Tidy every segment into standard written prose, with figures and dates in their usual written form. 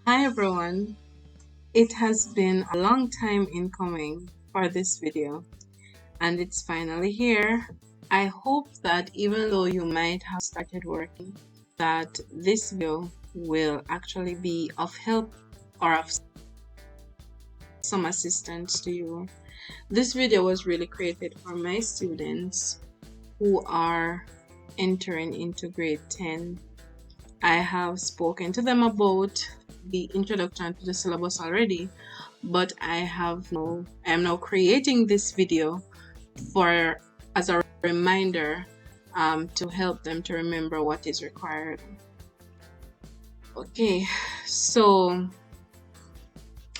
Hi everyone, it has been a long time in coming for this video and it's finally here. I hope that even though you might have started working, that this video will actually be of help or of some assistance to you. This video was really created for my students who are entering into grade 10. I have spoken to them about the introduction to the syllabus already, but I am now creating this video as a reminder to help them to remember what is required. Okay, so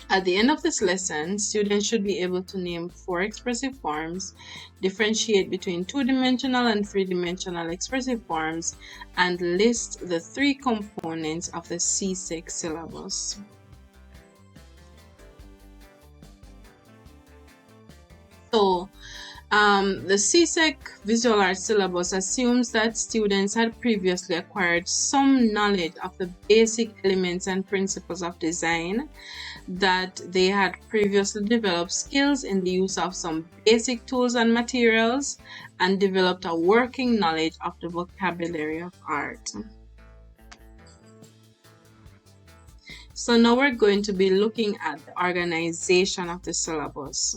at the end of this lesson, students should be able to name 4 expressive forms, differentiate between 2-dimensional and 3-dimensional expressive forms, and list the 3 components of the CSEC syllabus. So, the CSEC Visual Arts syllabus assumes that students had previously acquired some knowledge of the basic elements and principles of design, that they had previously developed skills in the use of some basic tools and materials, and developed a working knowledge of the vocabulary of art. So now we're going to be looking at the organization of the syllabus.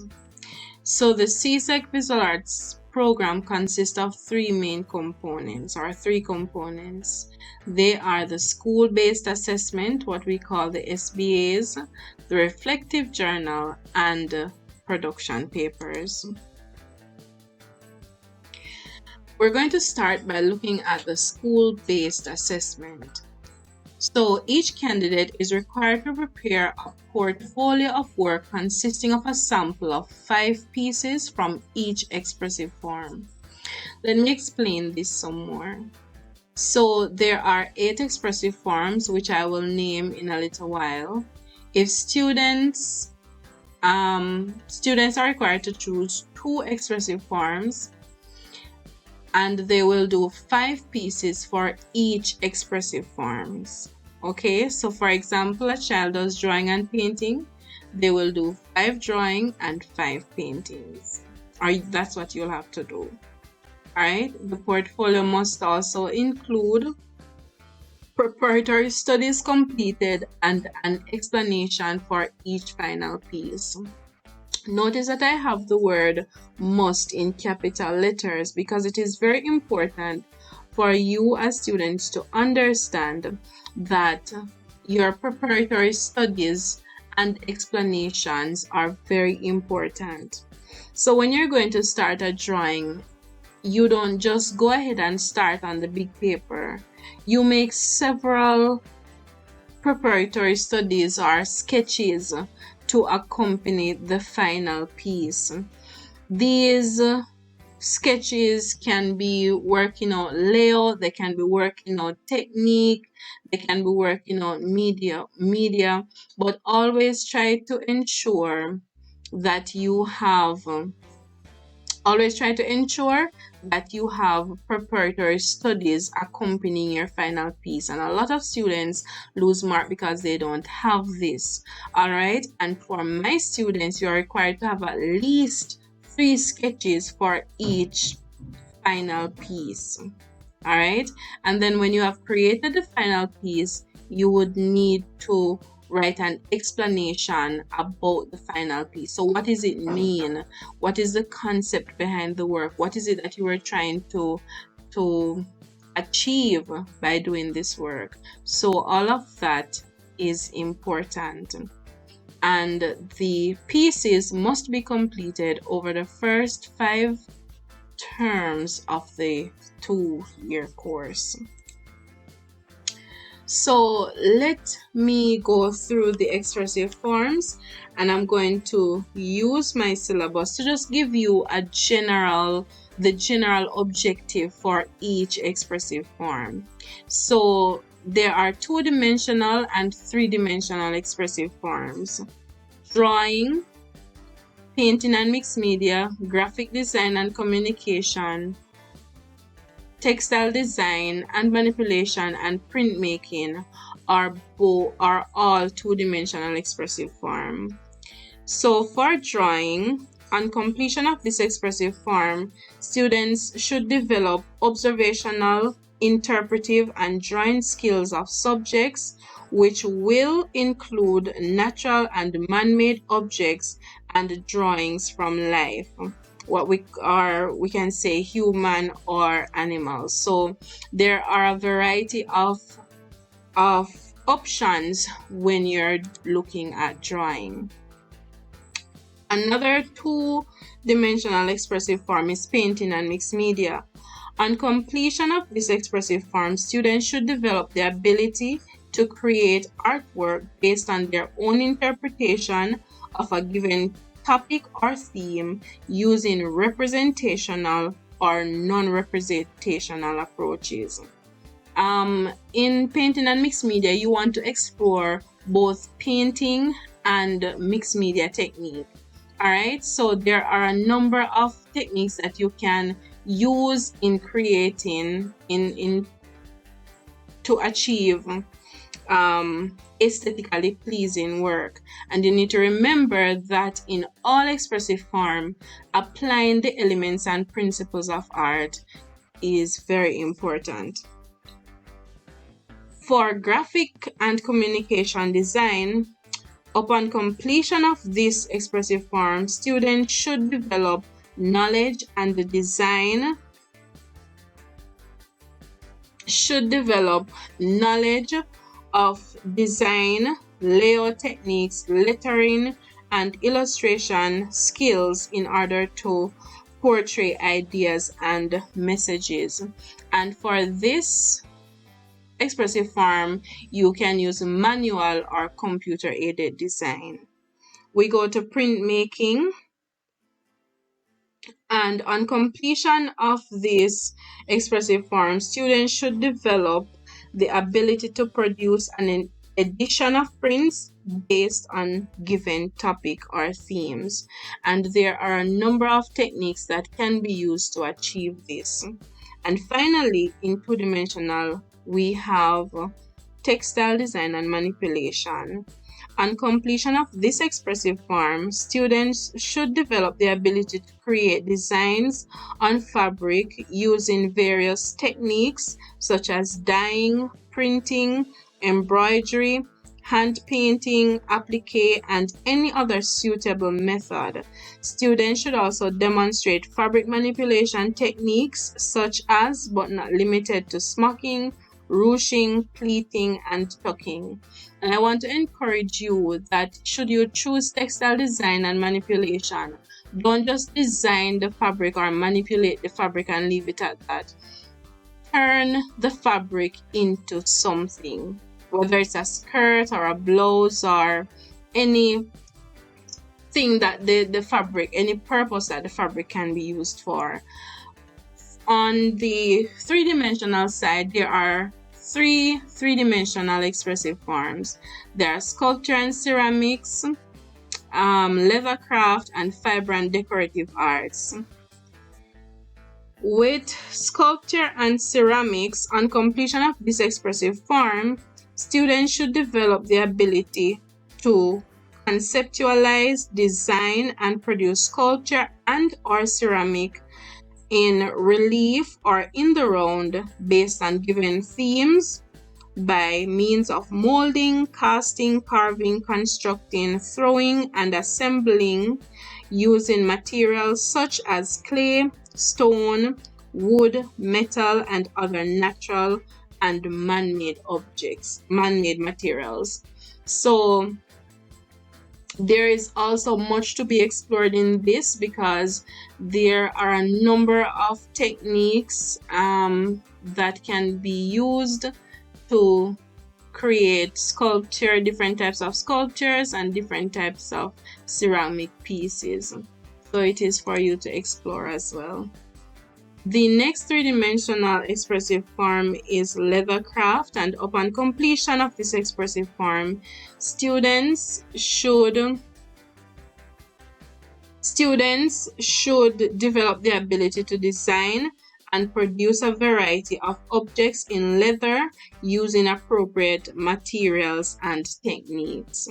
So the CSEC Visual Arts program consists of 3 main components, or 3 components. They are the school-based assessment, what we call the SBAs, the reflective journal, and production papers. We're going to start by looking at the school-based assessment. So each candidate is required to prepare a portfolio of work consisting of a sample of 5 pieces from each expressive form. Let me explain this some more. So there are 8 expressive forms, which I will name in a little while. If students are required to choose 2 expressive forms, and they will do 5 pieces for each expressive forms. Okay, so for example, a child does drawing and painting, they will do 5 drawing and 5 paintings, or that's what you'll have to do. Alright, the portfolio must also include preparatory studies completed and an explanation for each final piece. Notice that I have the word must in capital letters because it is very important for you as students to understand that your preparatory studies and explanations are very important. So when you're going to start a drawing, you don't just go ahead and start on the big paper. You make several preparatory studies or sketches to accompany the final piece. These sketches can be working out layout, they can be working out technique, they can be working out media, but always try to ensure that you have preparatory studies accompanying your final piece. And a lot of students lose mark because they don't have this. All right, and for my students, you are required to have at least 3 sketches for each final piece. All right, and then when you have created the final piece, you would need to write an explanation about the final piece. So what does it mean? What is the concept behind the work? What is it that you were trying to achieve by doing this work? So all of that is important. And the pieces must be completed over the first 5 terms of the 2-year course. So let me go through the expressive forms, and I'm going to use my syllabus to just give you the general objective for each expressive form. So there are 2-dimensional and 3-dimensional expressive forms: drawing, painting and mixed media, graphic design and communication, textile design and manipulation, and printmaking are all two-dimensional expressive form. So for drawing, on completion of this expressive form, students should develop observational, interpretive, and drawing skills of subjects, which will include natural and man-made objects and drawings from life, what we can say human or animals. So there are a variety of options when you're looking at drawing. Another two-dimensional expressive form is painting and mixed media. On completion of this expressive form, students should develop the ability to create artwork based on their own interpretation of a given topic or theme using representational or non-representational approaches. In painting and mixed media, you want to explore both painting and mixed media technique. All right, so there are a number of techniques that you can use in creating to achieve aesthetically pleasing work. And you need to remember that in all expressive form, applying the elements and principles of art is very important. For graphic and communication design, upon completion of this expressive form, students should develop knowledge and the design of design, layout techniques, lettering, and illustration skills in order to portray ideas and messages. And for this expressive form, you can use manual or computer aided design. We go to printmaking, and on completion of this expressive form, students should develop the ability to produce an edition of prints based on given topic or themes. And there are a number of techniques that can be used to achieve this. And finally, in two-dimensional, we have textile design and manipulation. On completion of this expressive form, students should develop the ability to create designs on fabric using various techniques such as dyeing, printing, embroidery, hand painting, applique, and any other suitable method. Students should also demonstrate fabric manipulation techniques such as, but not limited to, smocking, ruching, pleating, and tucking. And I want to encourage you that should you choose textile design and manipulation, don't just design the fabric or manipulate the fabric and leave it at that. Turn the fabric into something, whether it's a skirt or a blouse or anything that the fabric, any purpose that the fabric can be used for. On the three-dimensional side, there are three-dimensional expressive forms. There are sculpture and ceramics, leather craft, and fiber and decorative arts. With sculpture and ceramics, on completion of this expressive form, students should develop the ability to conceptualize, design, and produce sculpture and or ceramic in relief or in the round based on given themes by means of molding, casting, carving, constructing, throwing, and assembling using materials such as clay, stone, wood, metal, and other natural and man-made materials. So there is also much to be explored in this because there are a number of techniques that can be used to create sculpture, different types of sculptures and different types of ceramic pieces. So it is for you to explore as well. The next three-dimensional expressive form is leather craft, and upon completion of this expressive form, students should develop the ability to design and produce a variety of objects in leather using appropriate materials and techniques.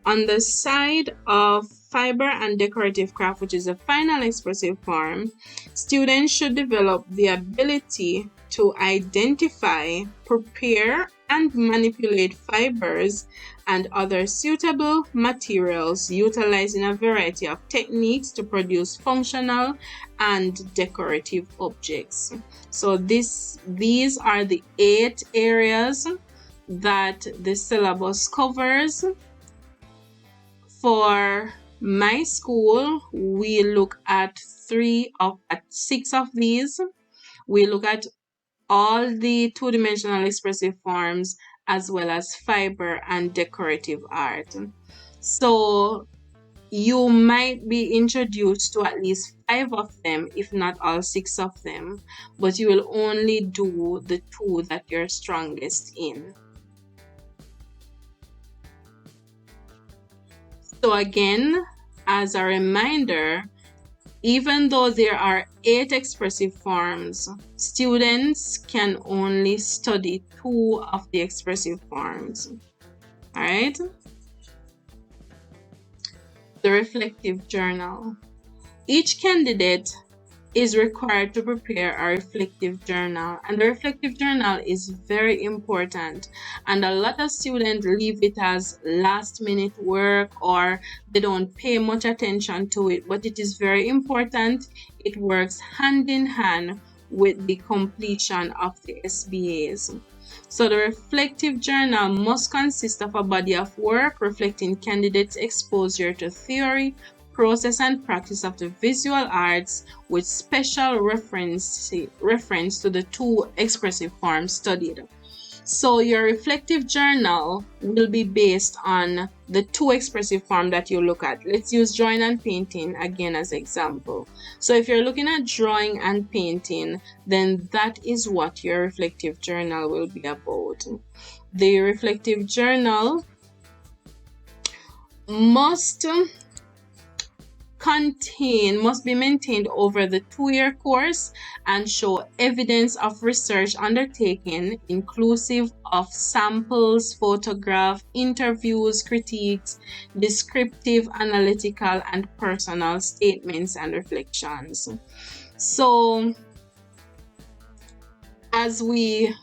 On the side of fiber and decorative craft, which is the final expressive form, students should develop the ability to identify, prepare, and manipulate fibers and other suitable materials, utilizing a variety of techniques to produce functional and decorative objects. So these are the 8 areas that the syllabus covers. For my school, we look at 6 of these. We look at all the two-dimensional expressive forms as well as fiber and decorative art. So you might be introduced to at least 5 of them, if not all 6 of them, but you will only do the 2 that you're strongest in. So again, as a reminder, even though there are 8 expressive forms, students can only study 2 of the expressive forms. All right? The reflective journal. Each candidate is required to prepare a reflective journal, and the reflective journal is very important, and a lot of students leave it as last minute work or they don't pay much attention to it, but it is very important. It works hand in hand with the completion of the SBAs. So the reflective journal must consist of a body of work reflecting candidates' exposure to theory, process and practice of the visual arts with special reference to the 2 expressive forms studied. So your reflective journal will be based on the 2 expressive forms that you look at. Let's use drawing and painting again as example. So if you're looking at drawing and painting, then that is what your reflective journal will be about. The reflective journal must be maintained over the 2-year course and show evidence of research undertaken, inclusive of samples, photographs, interviews, critiques, descriptive, analytical, and personal statements and reflections. So as we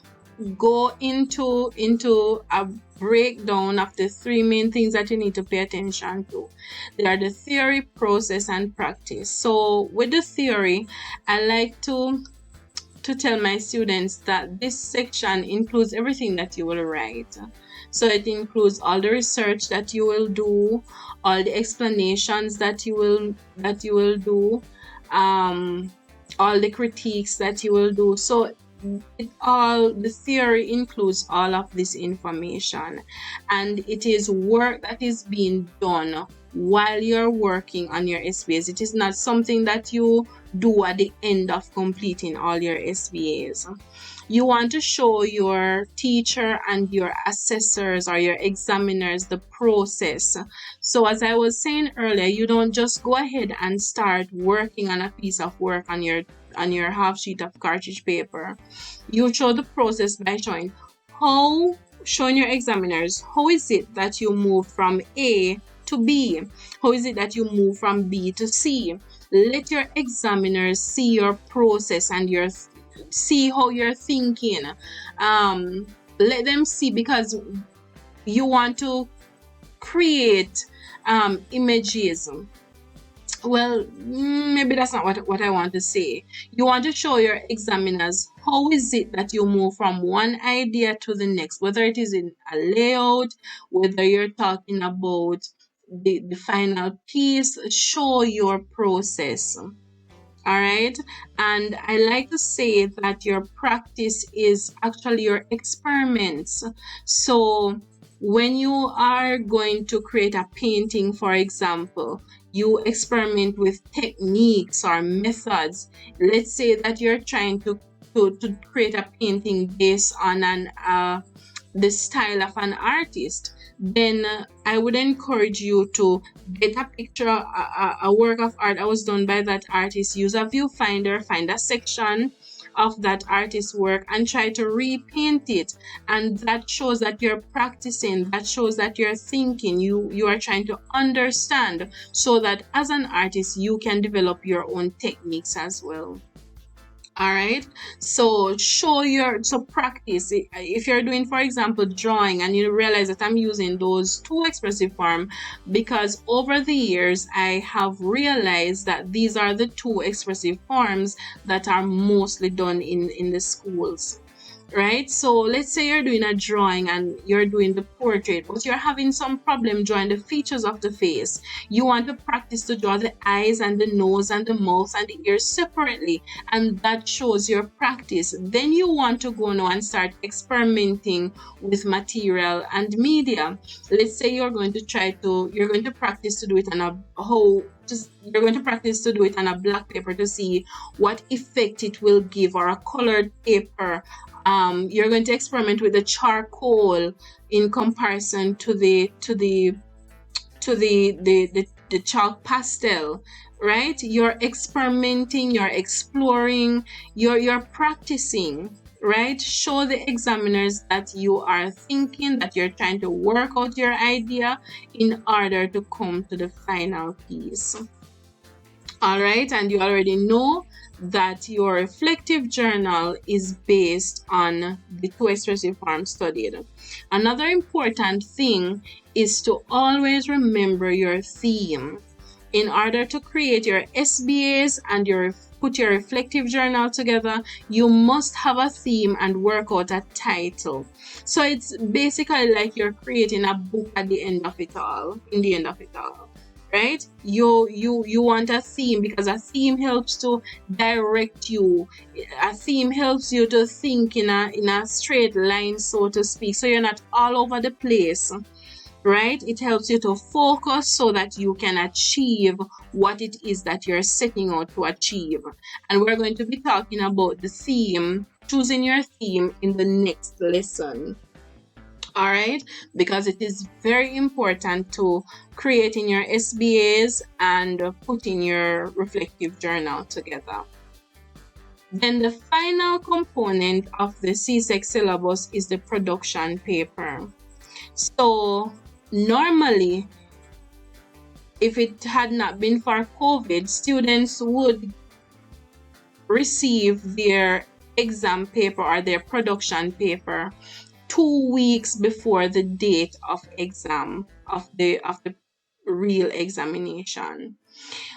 go into a breakdown of the 3 main things that you need to pay attention to. They are the theory, process, and practice. So with the theory, I like to tell my students that this section includes everything that you will write. So it includes all the research that you will do, all the explanations that you will do, all the critiques that you will do. So the theory includes all of this information, and it is work that is being done while you're working on your SBAs. It is not something that you do at the end of completing all your SBAs. You want to show your teacher and your assessors or your examiners the process. So as I was saying earlier, you don't just go ahead and start working on a piece of work on your half sheet of cartridge paper. You show the process by showing your examiners how is it that you move from A to B, how is it that you move from B to C. Let your examiners see your process and see how you're thinking. Let them see, because you want to create images. Well, maybe that's not what I want to say. You want to show your examiners how is it that you move from one idea to the next, whether it is in a layout, whether you're talking about the final piece. Show your process. All right. And I like to say that your practice is actually your experiments. So when you are going to create a painting, for example, you experiment with techniques or methods. Let's say that you're trying to create a painting based on the style of an artist. Then I would encourage you to get a picture, a work of art that was done by that artist. Use a viewfinder, find a section of that artist's work and try to repaint it. And that shows that you're practicing, that shows that you're thinking, you are trying to understand, so that as an artist you can develop your own techniques as well. All right, so practice. If you're doing, for example, drawing, and you realize that I'm using those two expressive forms because over the years I have realized that these are the two expressive forms that are mostly done in the schools. Right, so let's say you're doing a drawing and you're doing the portrait, but you're having some problem drawing the features of the face. You want to practice to draw the eyes and the nose and the mouth and the ears separately, and that shows your practice. Then you want to go now and start experimenting with material and media. Let's say you're going to practice to do it on you're going to practice to do it on a black paper to see what effect it will give, or a colored paper. You're going to experiment with the charcoal in comparison to the chalk pastel, right? You're experimenting, you're exploring, you're practicing, right? Show the examiners that you are thinking, that you're trying to work out your idea in order to come to the final piece. All right, and you already know that your reflective journal is based on the two expressive forms studied. Another important thing is to always remember your theme. In order to create your SBAs and put your reflective journal together, you must have a theme and work out a title. So it's basically like you're creating a book at the end of it all, right? You want a theme, because a theme helps to direct you. A theme helps you to think in a straight line, so to speak, so you're not all over the place, right? It helps you to focus so that you can achieve what it is that you're setting out to achieve. And we're going to be talking about the theme, choosing your theme, in the next lesson. All right, because it is very important to creating your SBAs and putting your reflective journal together. Then the final component of the CSEC syllabus is the production paper. So normally, if it had not been for COVID, students would receive their exam paper or their production paper 2 weeks before the date of exam, of the real examination.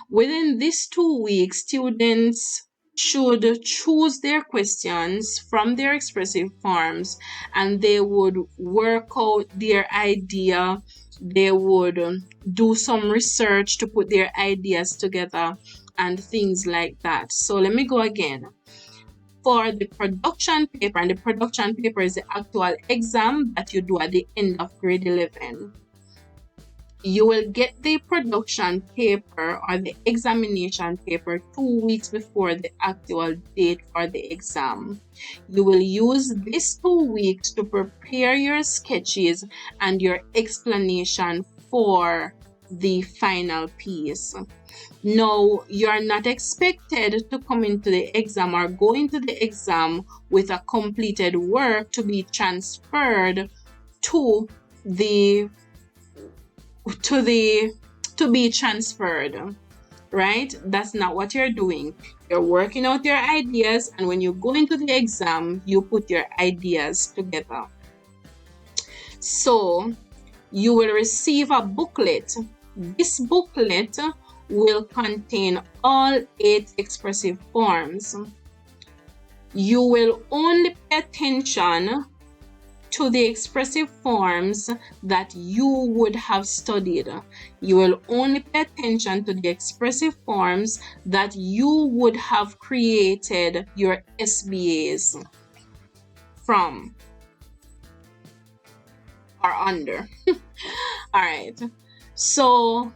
Within these 2 weeks, students should choose their questions from their expressive forms, and they would work out their idea. They would do some research to put their ideas together and things like that. So let me go again. For the production paper, and the production paper is the actual exam that you do at the end of grade 11. You will get the production paper or the examination paper 2 weeks before the actual date for the exam. You will use these 2 weeks to prepare your sketches and your explanation for the final piece. No, you are not expected to come into the exam or go into the exam with a completed work to be transferred to be transferred, right? That's not what you're doing. You're working out your ideas, and when you go into the exam, you put your ideas together. So you will receive a booklet. This booklet will contain all 8 expressive forms. You will only pay attention to the expressive forms that you would have studied. You will only pay attention to the expressive forms that you would have created your SBAs from or under. All right. So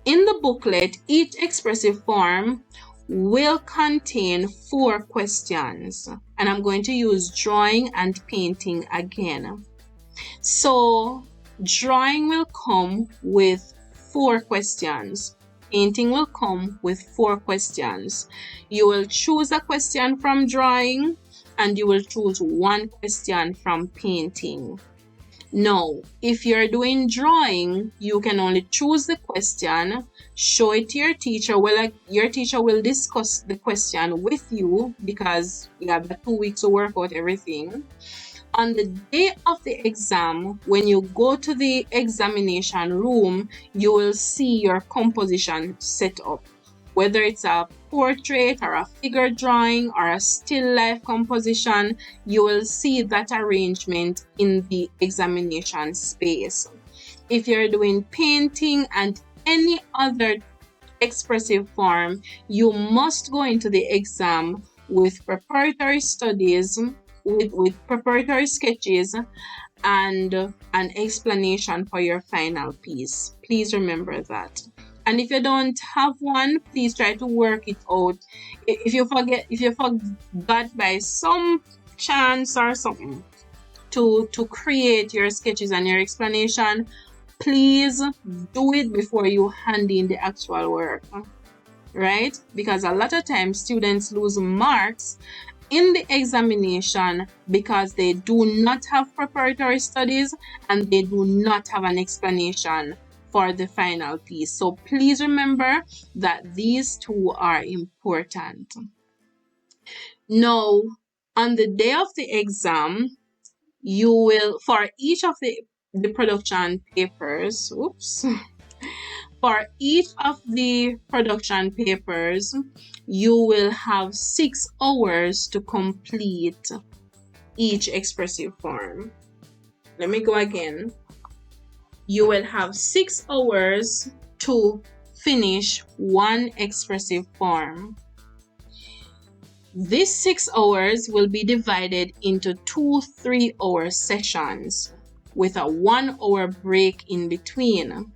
in the booklet, each expressive form will contain 4 questions, and I'm going to use drawing and painting again. So drawing will come with 4 questions. painting will come with 4 questions. You will choose a question from drawing and you will choose 1 question from painting. Now, if you're doing drawing, you can only choose the question, show it to your teacher. Well, your teacher will discuss the question with you because you have 2 weeks to work out everything. On the day of the exam, when you go to the examination room, you will see your composition set up. Whether it's a portrait or a figure drawing or a still life composition, you will see that arrangement in the examination space. If you're doing painting and any other expressive form, you must go into the exam with preparatory studies, with preparatory sketches and an explanation for your final piece. Please remember that. And if you don't have one, please try to work it out. If you forgot by some chance or something to create your sketches and your explanation, please do it before you hand in the actual work, right? Because a lot of times students lose marks in the examination because they do not have preparatory studies and they do not have an explanation for the final piece. So please remember that these 2 are important. Now, on the day of the exam, you will, for each of the production papers, for each of the production papers, you will have 6 hours to complete each expressive form. Let me go again. You will have 6 hours to finish 1 expressive form. These 6 hours will be divided into 2 3-hour sessions with a 1-hour break in between.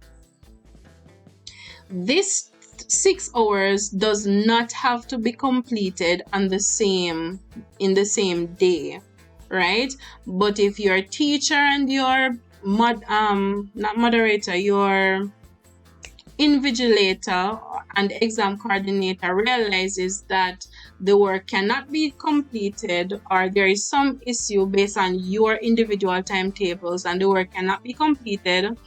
This 6 hours does not have to be completed in the same day, right? But if your teacher and your not moderator, your invigilator and exam coordinator realizes that the work cannot be completed or there is some issue based on your individual timetables and the work cannot be completed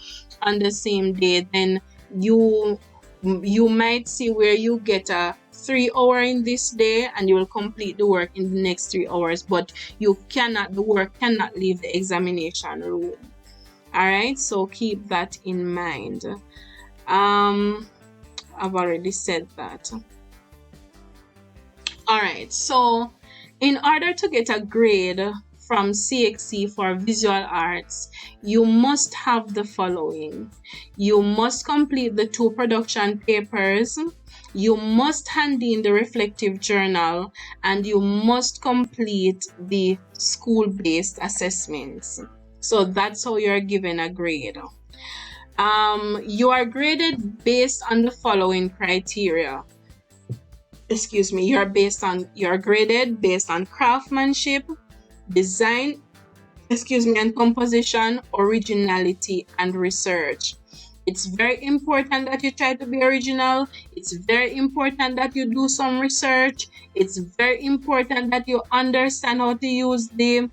on the same day, then you might see where you get a 3-hour in this day and you will complete the work in the next 3 hours, but the work cannot leave the examination room. All right, so keep that in mind. I've already said that. All right, so in order to get a grade from CSEC for visual arts, you must have the following. You must complete the 2 production papers, you must hand in the reflective journal, and you must complete the school-based assessments. So that's how you're given a grade. You are graded based on the following criteria. You're graded based on craftsmanship, design, and composition, originality, and research. It's very important that you try to be original. It's very important that you do some research. It's very important that you understand how to use the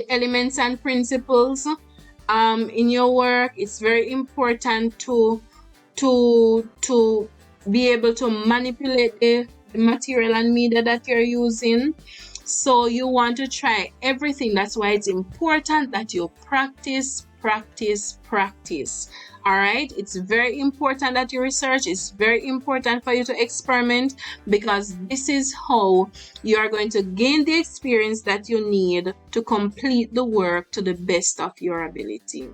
elements and principles in your work. It's very important to be able to manipulate the material and media that you're using. So you want to try everything. That's why it's important that you practice. All right, it's very important that you research. It's very important for you to experiment, because this is how you are going to gain the experience that you need to complete the work to the best of your ability.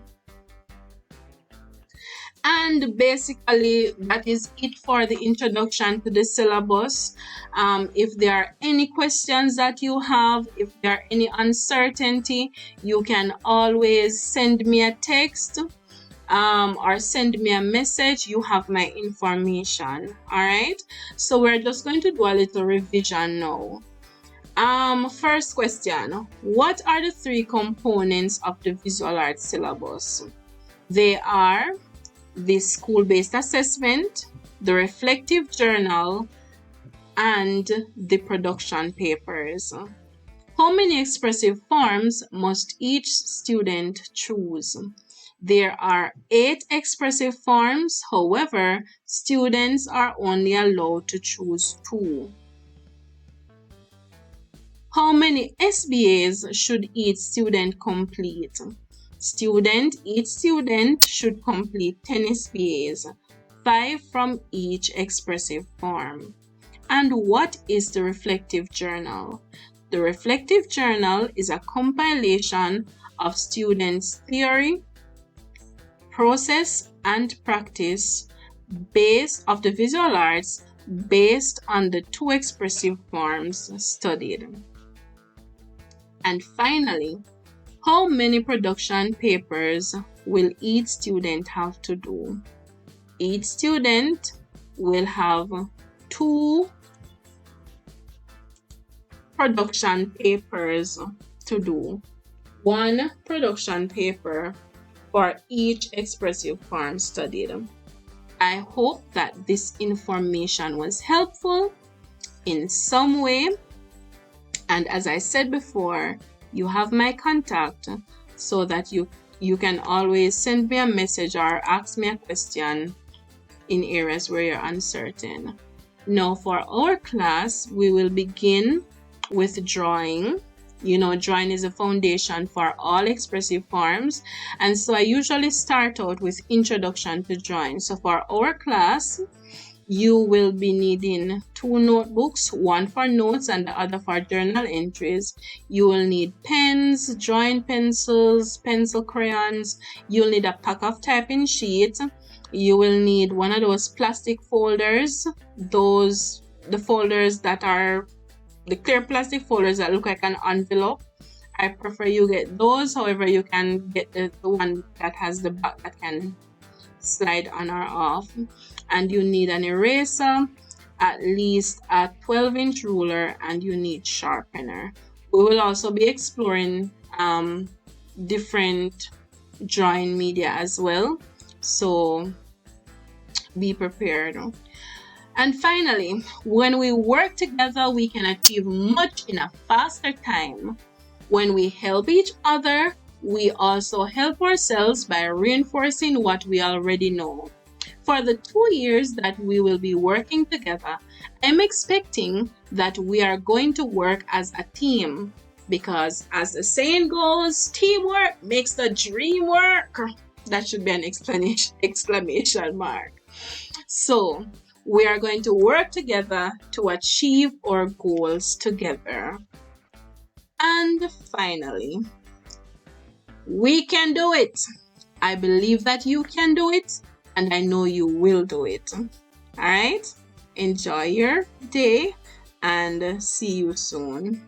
And basically, that is it for the introduction to the syllabus. If there are any questions that you have, if there are any uncertainty, you can always send me a text or send me a message. You have my information. All right, so we're just going to do a little revision now. First question: what are the 3 components of the visual arts syllabus? They are the school-based assessment, the reflective journal, and the production papers. How many expressive forms must each student choose? There are 8 expressive forms. However, students are only allowed to choose 2. How many SBAs should each student complete? Each student should complete 10 SBAs, 5 from each expressive form. And what is the reflective journal? The reflective journal is a compilation of students' theory, process, and practice based of the visual arts based on the 2 expressive forms studied. And finally, how many production papers will each student have to do? Each student will have 2 production papers to do. 1 production paper for each expressive form studied. I hope that this information was helpful in some way. And as I said before, you have my contact so that you can always send me a message or ask me a question in areas where you're uncertain. Now for our class, we will begin with drawing. Drawing is a foundation for all expressive forms. And so I usually start out with introduction to drawing. So for our class, you will be needing 2 notebooks, one for notes and the other for journal entries. You will need pens, drawing pencils, pencil crayons. You'll need a pack of typing sheets. You will need one of those plastic folders, the folders that are the clear plastic folders that look like an envelope. I prefer you get those. However, you can get the one that has the back that can slide on or off. And you need an eraser, at least a 12-inch ruler, and you need sharpener. We will also be exploring different drawing media as well, so be prepared. And finally, when we work together, we can achieve much in a faster time. When we help each other, we also help ourselves by reinforcing what we already know. For the 2 years that we will be working together, I'm expecting that we are going to work as a team, because as the saying goes, teamwork makes the dream work. That should be an exclamation mark. So we are going to work together to achieve our goals together. And finally, we can do it. I believe that you can do it, and I know you will do it. All right? Enjoy your day and see you soon.